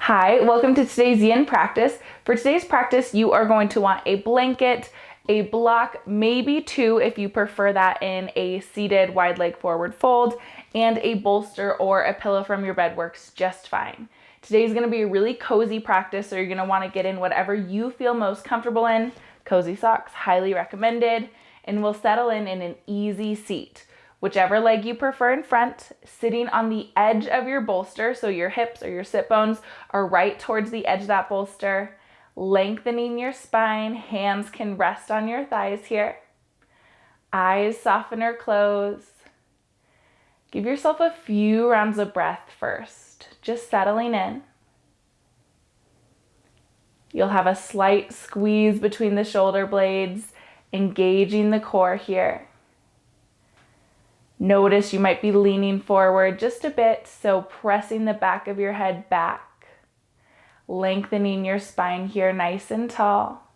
Hi, welcome to today's Yin practice. For today's practice, you are going to want a blanket, a block, maybe two if you prefer that in a seated wide leg forward fold, and a bolster or a pillow from your bed works just fine. Today's going to be a really cozy practice, so you're going to want to get in whatever you feel most comfortable in. Cozy socks, highly recommended, and we'll settle in an easy seat. Whichever leg you prefer in front, sitting on the edge of your bolster, so your hips or your sit bones are right towards the edge of that bolster, lengthening your spine, hands can rest on your thighs here. Eyes soften or close. Give yourself a few rounds of breath first, just settling in. You'll have a slight squeeze between the shoulder blades, engaging the core here. Notice you might be leaning forward just a bit, so pressing the back of your head back, lengthening your spine here nice and tall.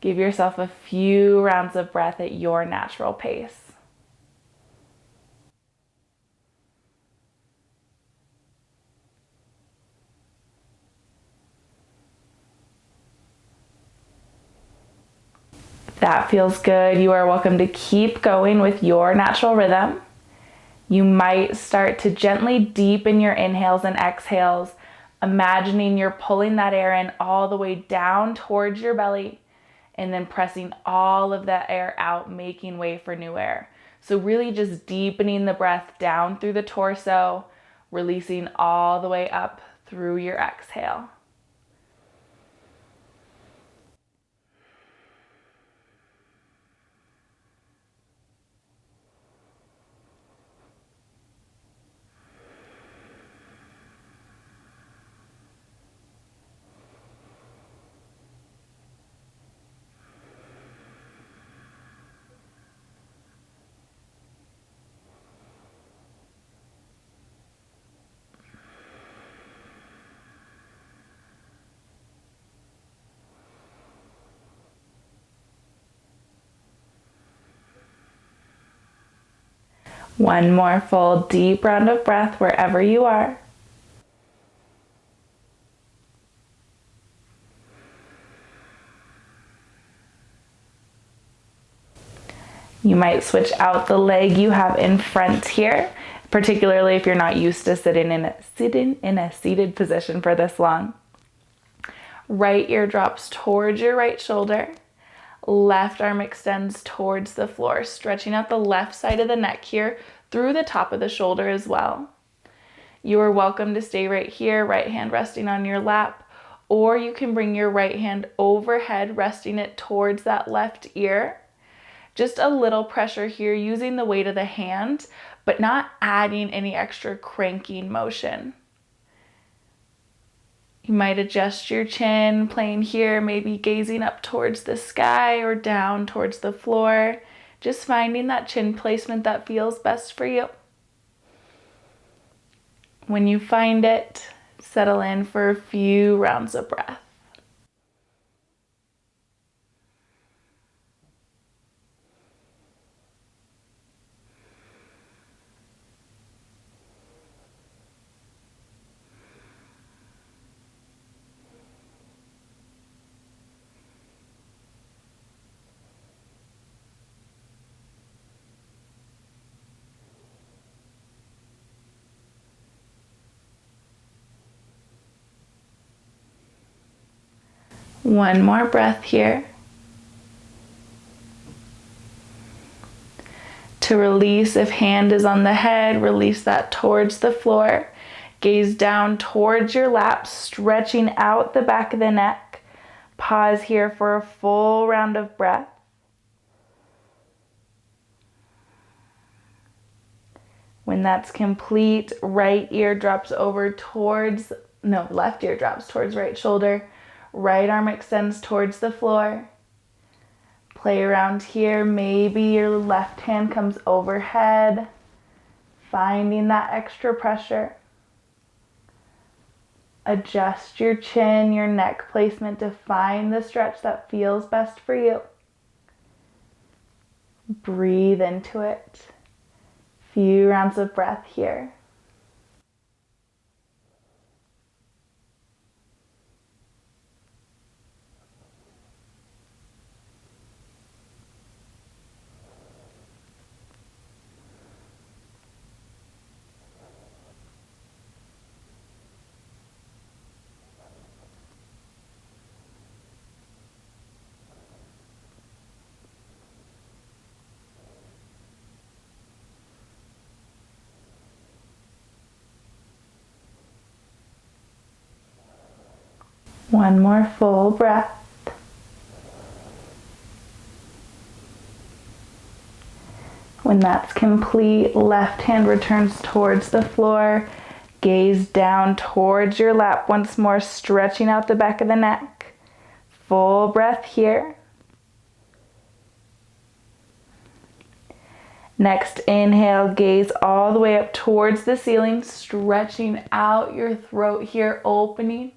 Give yourself a few rounds of breath at your natural pace. If that feels good, you are welcome to keep going with your natural rhythm. You might start to gently deepen your inhales and exhales, imagining you're pulling that air in all the way down towards your belly and then pressing all of that air out, making way for new air. So really just deepening the breath down through the torso, releasing all the way up through your exhale. One more full deep round of breath wherever you are. You might switch out the leg you have in front here, particularly if you're not used to sitting in a seated position for this long. Right ear drops towards your right shoulder. Left arm extends towards the floor, stretching out the left side of the neck here through the top of the shoulder as well. You are welcome to stay right here, right hand resting on your lap, or you can bring your right hand overhead, resting it towards that left ear. Just a little pressure here, using the weight of the hand, but not adding any extra cranking motion. You might adjust your chin, playing here, maybe gazing up towards the sky or down towards the floor. Just finding that chin placement that feels best for you. When you find it, settle in for a few rounds of breath. One more breath here. To release, if hand is on the head, release that towards the floor. Gaze down towards your lap, stretching out the back of the neck. Pause here for a full round of breath. When that's complete, left ear drops towards right shoulder. Right arm extends towards the floor. Play around here. Maybe your left hand comes overhead, finding that extra pressure. Adjust your chin, your neck placement to find the stretch that feels best for you. Breathe into it. Few rounds of breath here. One more full breath. When that's complete, left hand returns towards the floor. Gaze down towards your lap once more, stretching out the back of the neck. Full breath here. Next, inhale, gaze all the way up towards the ceiling, stretching out your throat here, opening.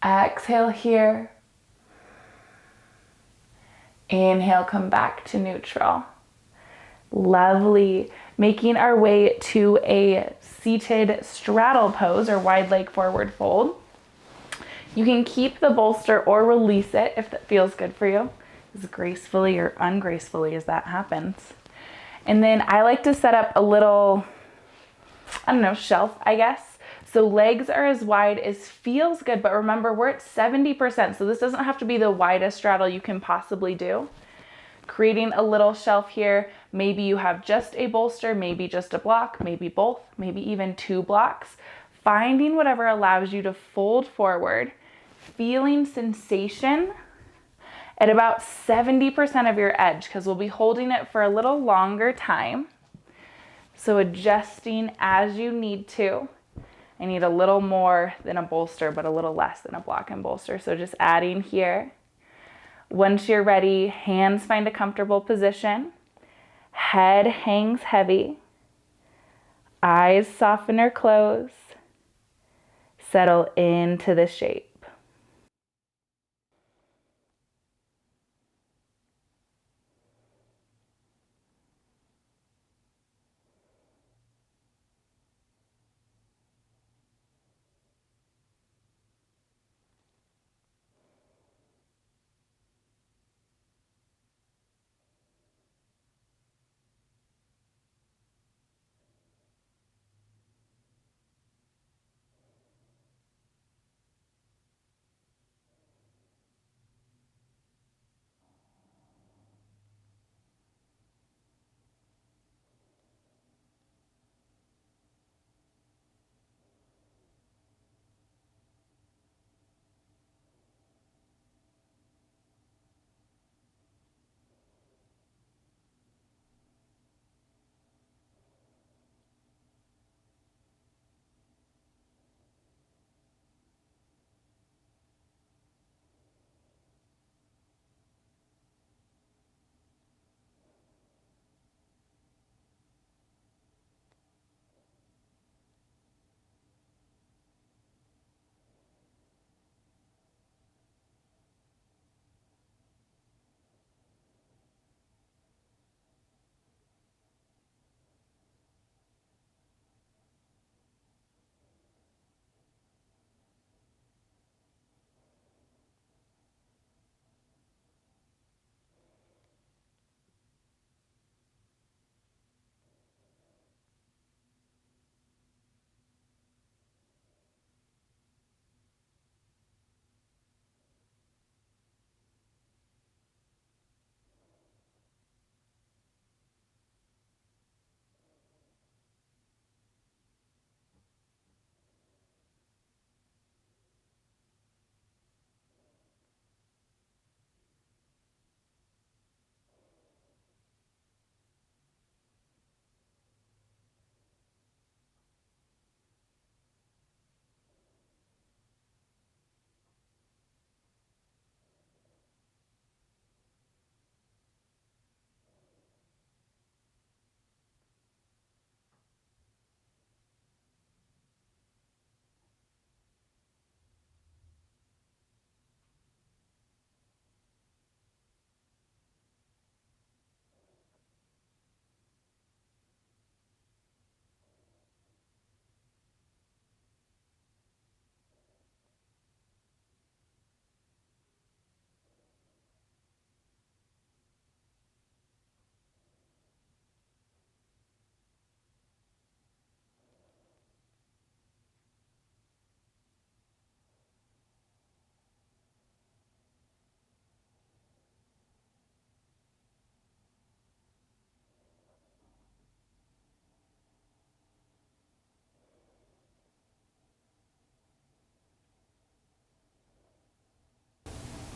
Exhale here. Inhale, come back to neutral. Lovely. Making our way to a seated straddle pose or wide leg forward fold. You can keep the bolster or release it if that feels good for you, as gracefully or ungracefully as that happens. And then I like to set up a little, shelf, I guess. So legs are as wide as feels good, but remember we're at 70%, so this doesn't have to be the widest straddle you can possibly do. Creating a little shelf here. Maybe you have just a bolster, maybe just a block, maybe both, maybe even 2 blocks. Finding whatever allows you to fold forward, feeling sensation at about 70% of your edge, because we'll be holding it for a little longer time. So adjusting as you need to. I need a little more than a bolster, but a little less than a block and bolster. So just adding here. Once you're ready, hands find a comfortable position. Head hangs heavy. Eyes soften or close. Settle into the shape.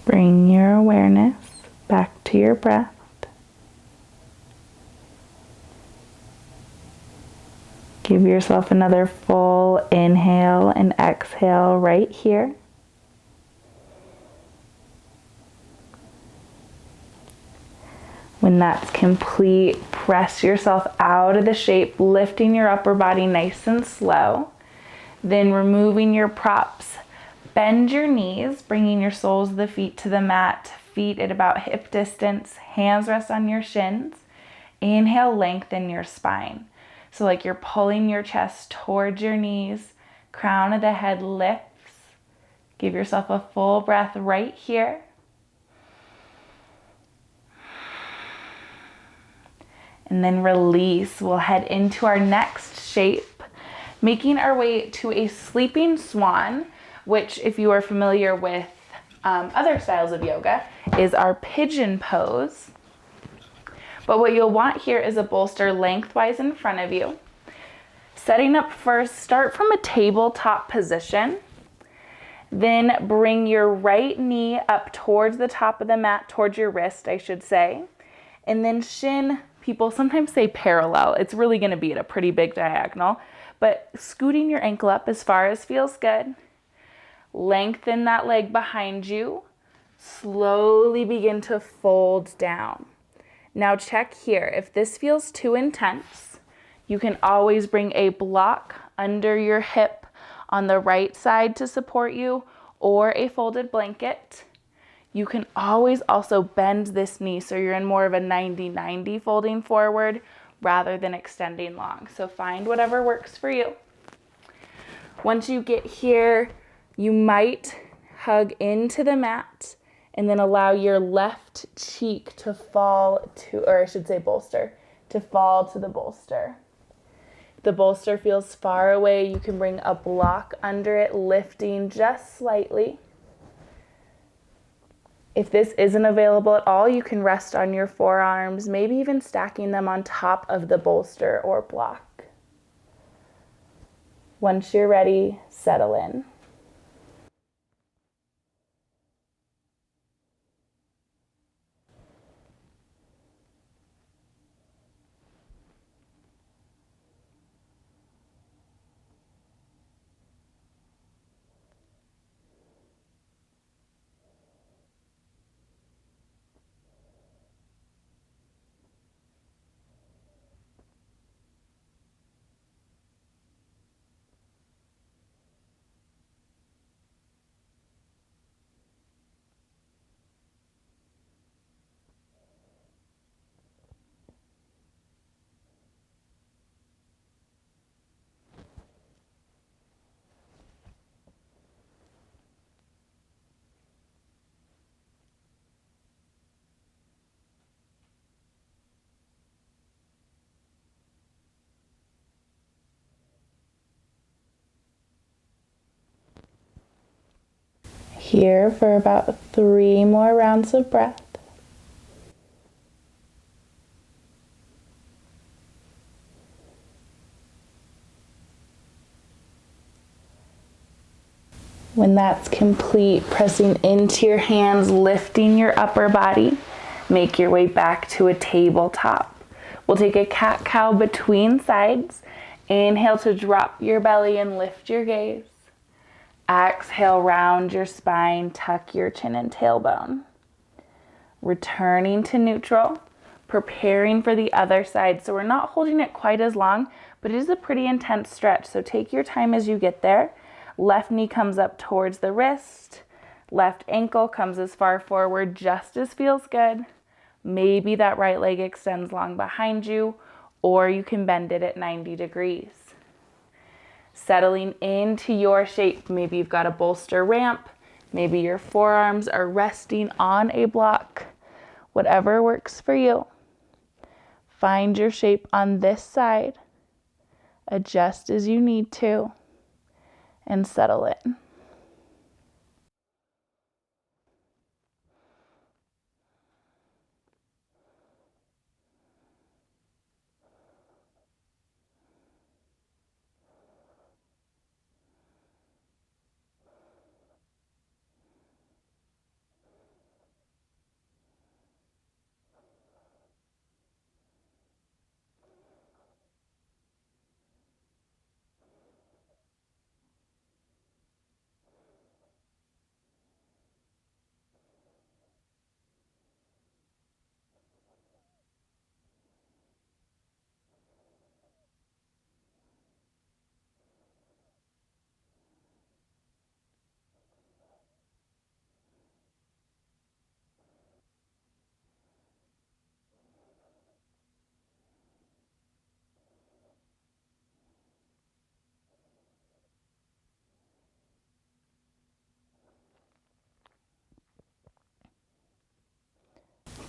Bring your awareness back to your breath. Give yourself another full inhale and exhale right here. When that's complete, press yourself out of the shape, lifting your upper body nice and slow. Then removing your props. Bend your knees, bringing your soles of the feet to the mat, feet at about hip distance, hands rest on your shins. Inhale, lengthen your spine. So like you're pulling your chest towards your knees, crown of the head lifts. Give yourself a full breath right here. And then release. We'll head into our next shape, making our way to a sleeping swan, which if you are familiar with other styles of yoga, is our pigeon pose. But what you'll want here is a bolster lengthwise in front of you. Setting up first, start from a tabletop position. Then bring your right knee up towards the top of the mat, towards your wrist, I should say. And then shin, people sometimes say parallel. It's really going to be at a pretty big diagonal. But scooting your ankle up as far as feels good. Lengthen that leg behind you. Slowly begin to fold down. Now check here. If this feels too intense, you can always bring a block under your hip on the right side to support you, or a folded blanket. You can always also bend this knee so you're in more of a 90-90 folding forward rather than extending long. So find whatever works for you. Once you get here, you might hug into the mat and then allow your left cheek to fall to, or I should say bolster, to fall to the bolster. If the bolster feels far away, you can bring a block under it, lifting just slightly. If this isn't available at all, you can rest on your forearms, maybe even stacking them on top of the bolster or block. Once you're ready, settle in. Here for about 3 more rounds of breath. When that's complete, pressing into your hands, lifting your upper body, make your way back to a tabletop. We'll take a cat-cow between sides. Inhale to drop your belly and lift your gaze. Exhale, round your spine, tuck your chin and tailbone. Returning to neutral, preparing for the other side. So we're not holding it quite as long, but it is a pretty intense stretch. So take your time as you get there. Left knee comes up towards the wrist. Left ankle comes as far forward just as feels good. Maybe that right leg extends long behind you, or you can bend it at 90 degrees. Settling into your shape. Maybe you've got a bolster ramp. Maybe your forearms are resting on a block. Whatever works for you. Find your shape on this side. Adjust as you need to. And settle in.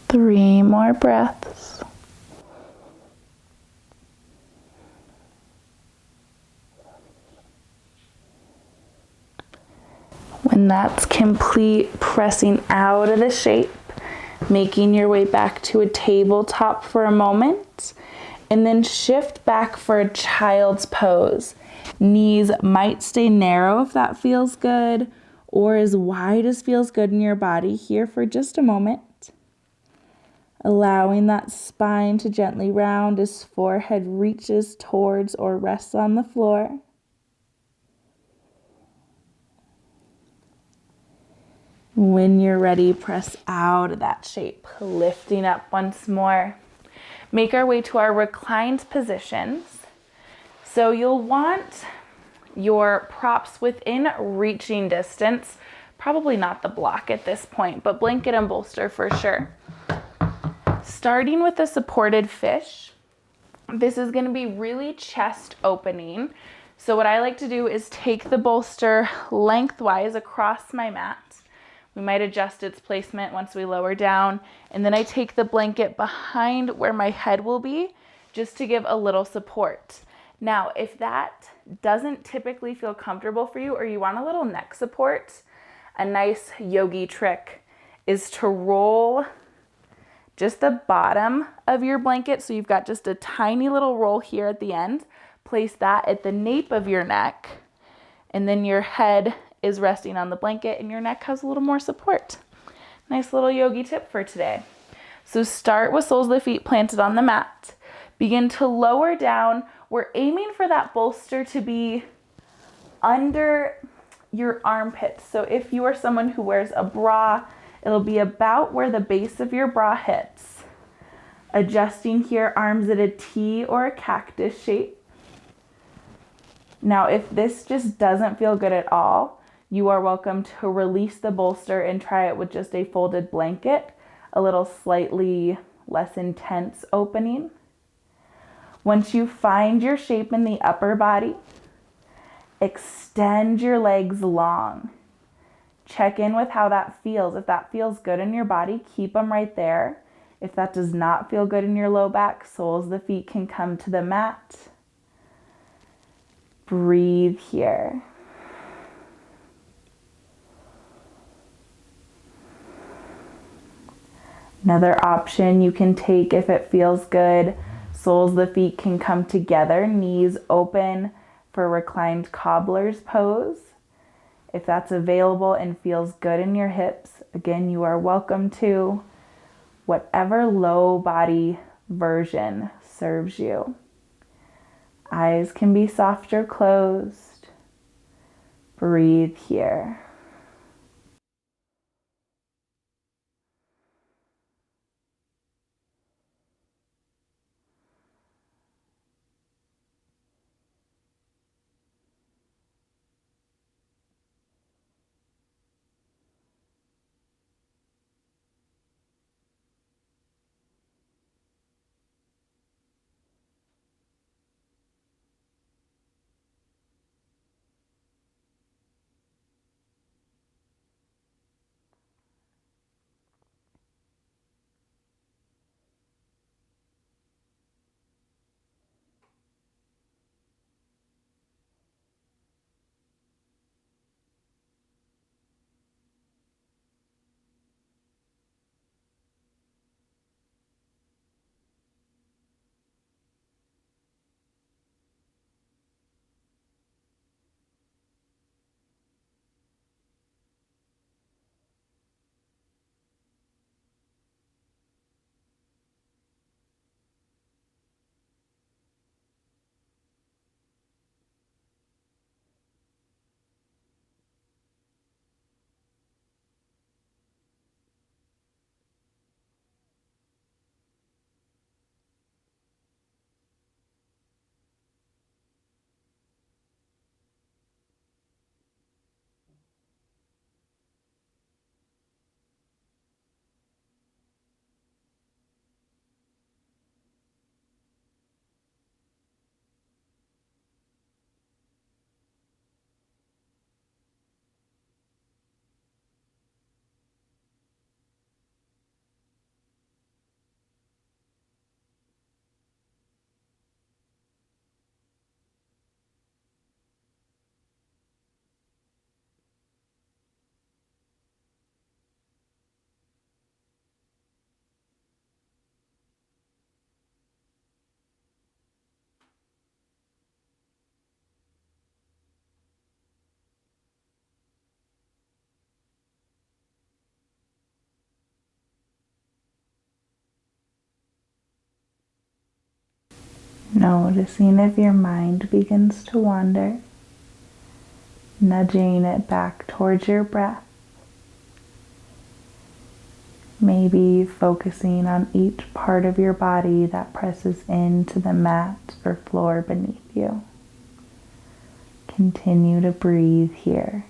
3 more breaths. When that's complete, pressing out of the shape, making your way back to a tabletop for a moment, and then shift back for a child's pose. Knees might stay narrow if that feels good, or as wide as feels good in your body here for just a moment. Allowing that spine to gently round as forehead reaches towards or rests on the floor. When you're ready, press out of that shape, lifting up once more. Make our way to our reclined positions. So you'll want your props within reaching distance, probably not the block at this point, but blanket and bolster for sure. Starting with the supported fish, this is going to be really chest opening. So what I like to do is take the bolster lengthwise across my mat. We might adjust its placement once we lower down. And then I take the blanket behind where my head will be just to give a little support. Now, if that doesn't typically feel comfortable for you or you want a little neck support, a nice yogi trick is to roll just the bottom of your blanket. So you've got just a tiny little roll here at the end. Place that at the nape of your neck, and then your head is resting on the blanket and your neck has a little more support. Nice little yogi tip for today. So start with soles of the feet planted on the mat. Begin to lower down. We're aiming for that bolster to be under your armpits. So if you are someone who wears a bra, it'll be about where the base of your bra hits. Adjusting here, arms at a T or a cactus shape. Now, if this just doesn't feel good at all, you are welcome to release the bolster and try it with just a folded blanket, a little slightly less intense opening. Once you find your shape in the upper body, extend your legs long. Check in with how that feels. If that feels good in your body, keep them right there. If that does not feel good in your low back, soles of the feet can come to the mat. Breathe here. Another option you can take if it feels good, soles of the feet can come together, knees open for reclined cobbler's pose. If that's available and feels good in your hips, again, you are welcome to. Whatever low body version serves you. Eyes can be soft or closed. Breathe here. Noticing if your mind begins to wander, nudging it back towards your breath. Maybe focusing on each part of your body that presses into the mat or floor beneath you. Continue to breathe here.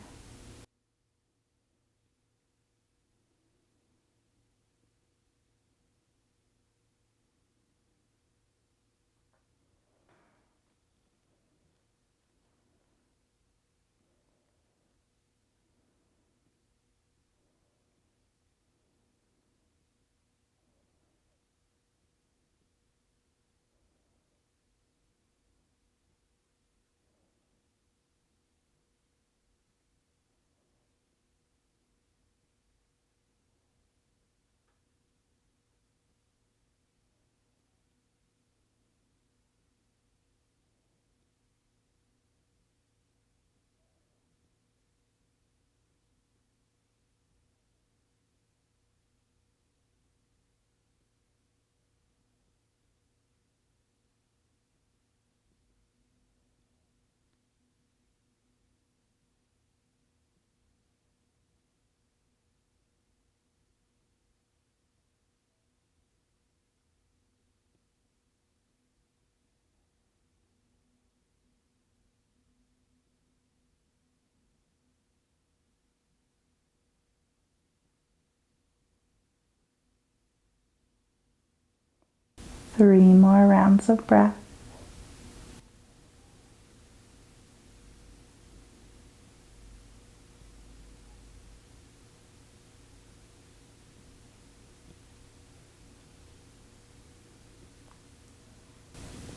Three more rounds of breath.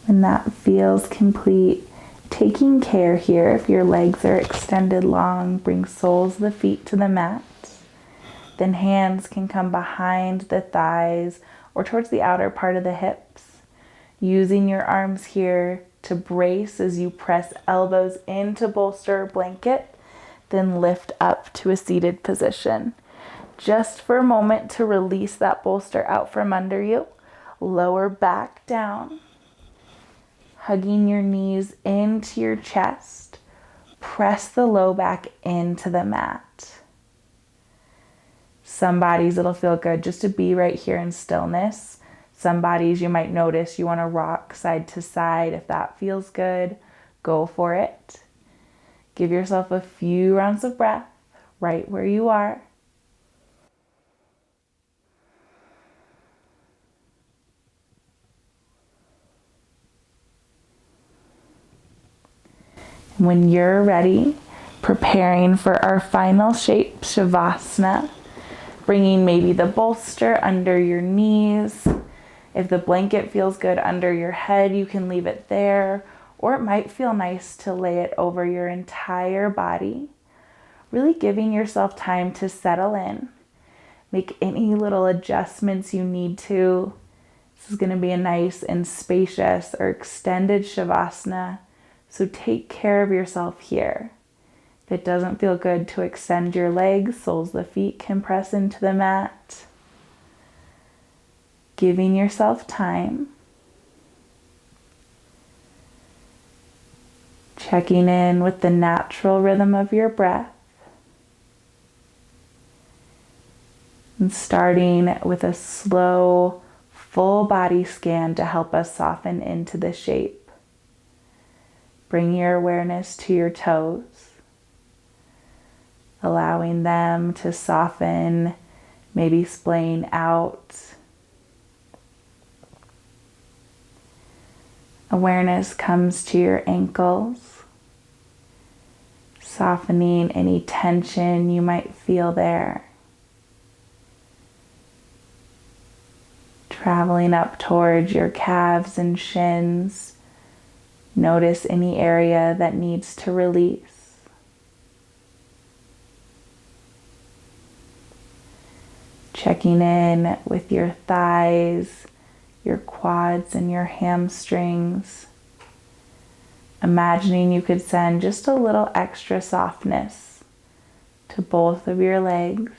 When that feels complete, taking care here, if your legs are extended long, bring soles of the feet to the mat. Then hands can come behind the thighs or towards the outer part of the hips. Using your arms here to brace as you press elbows into bolster or blanket, then lift up to a seated position. Just for a moment to release that bolster out from under you. Lower back down. Hugging your knees into your chest. Press the low back into the mat. Some bodies it'll feel good just to be right here in stillness. Some bodies you might notice you want to rock side to side. If that feels good, go for it. Give yourself a few rounds of breath right where you are. When you're ready, preparing for our final shape, Shavasana, bringing maybe the bolster under your knees. If the blanket feels good under your head, you can leave it there, or it might feel nice to lay it over your entire body. Really giving yourself time to settle in. Make any little adjustments you need to. This is going to be a nice and spacious or extended Shavasana, so take care of yourself here. If it doesn't feel good to extend your legs, soles of the feet can press into the mat. Giving yourself time. Checking in with the natural rhythm of your breath. And starting with a slow, full body scan to help us soften into the shape. Bring your awareness to your toes. Allowing them to soften, maybe splaying out. Awareness comes to your ankles, softening any tension you might feel there. Traveling up towards your calves and shins, notice any area that needs to release. Checking in with your thighs, your quads and your hamstrings. Imagining you could send just a little extra softness to both of your legs.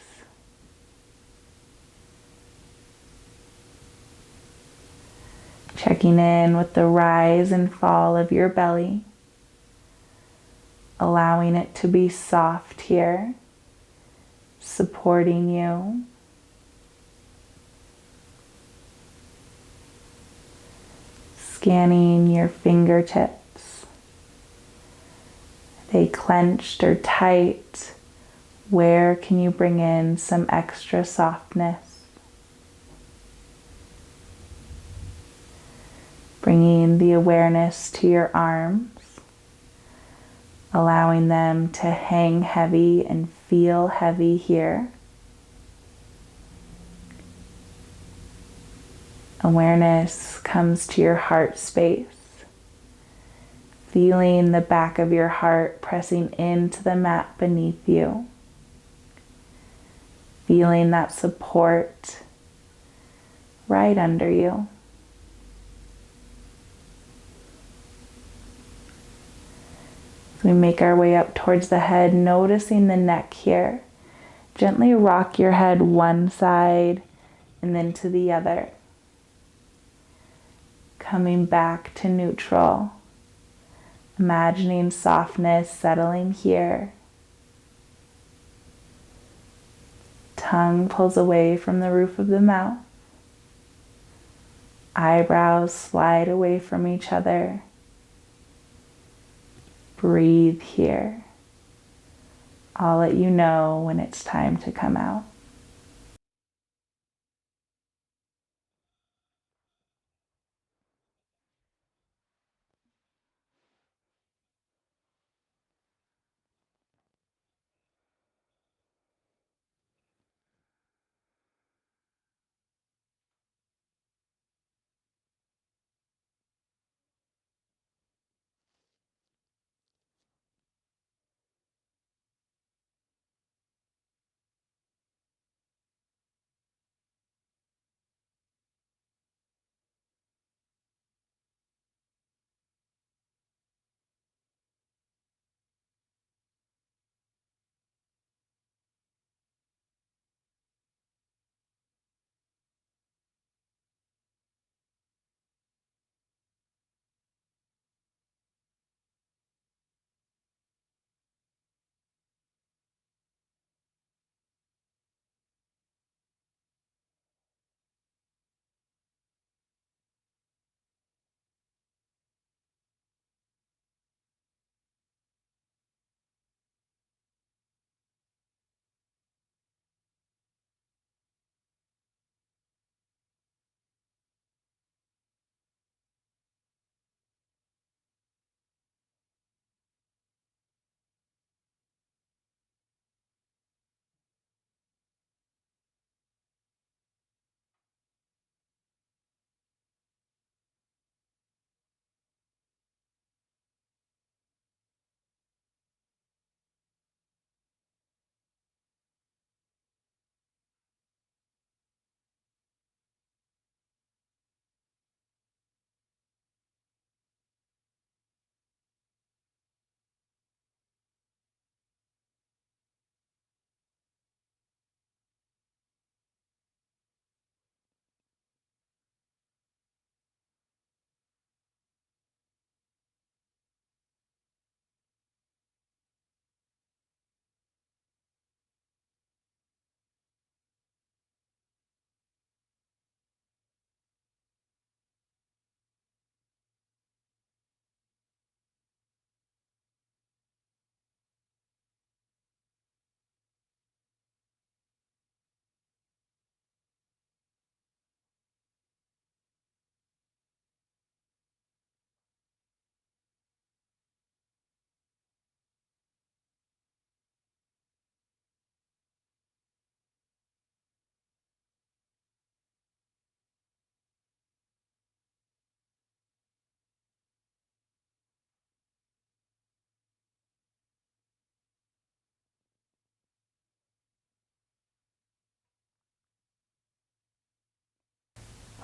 Checking in with the rise and fall of your belly, allowing it to be soft here, supporting you. Scanning your fingertips. Are they clenched or tight? Where can you bring in some extra softness? Bringing the awareness to your arms, allowing them to hang heavy and feel heavy here. Awareness comes to your heart space, feeling the back of your heart pressing into the mat beneath you, feeling that support right under you. As we make our way up towards the head, noticing the neck here, gently rock your head one side and then to the other. Coming back to neutral, imagining softness settling here. Tongue pulls away from the roof of the mouth. Eyebrows slide away from each other. Breathe here. I'll let you know when it's time to come out.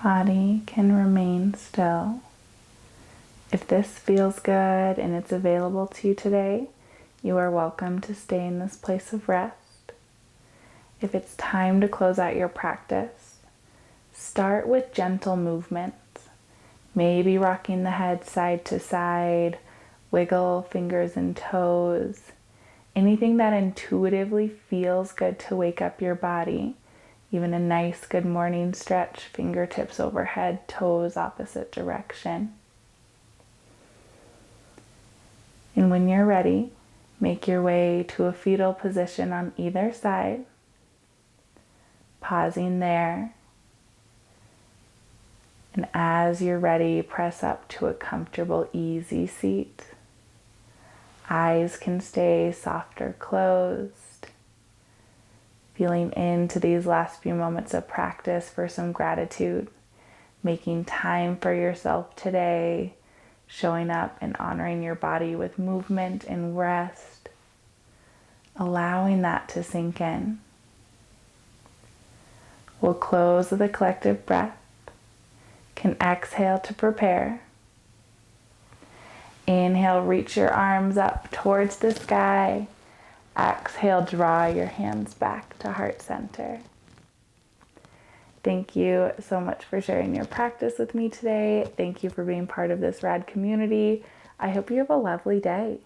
Body can remain still. If this feels good and it's available to you today, you are welcome to stay in this place of rest. If it's time to close out your practice, start with gentle movements. Maybe rocking the head side to side, wiggle fingers and toes. Anything that intuitively feels good to wake up your body. Even a nice good morning stretch, fingertips overhead, toes opposite direction. And when you're ready, make your way to a fetal position on either side. Pausing there. And as you're ready, press up to a comfortable, easy seat. Eyes can stay soft or closed. Feeling into these last few moments of practice for some gratitude. Making time for yourself today. Showing up and honoring your body with movement and rest. Allowing that to sink in. We'll close with a collective breath. Can exhale to prepare. Inhale, reach your arms up towards the sky. Exhale, draw your hands back to heart center. Thank you so much for sharing your practice with me today. Thank you for being part of this rad community. I hope you have a lovely day.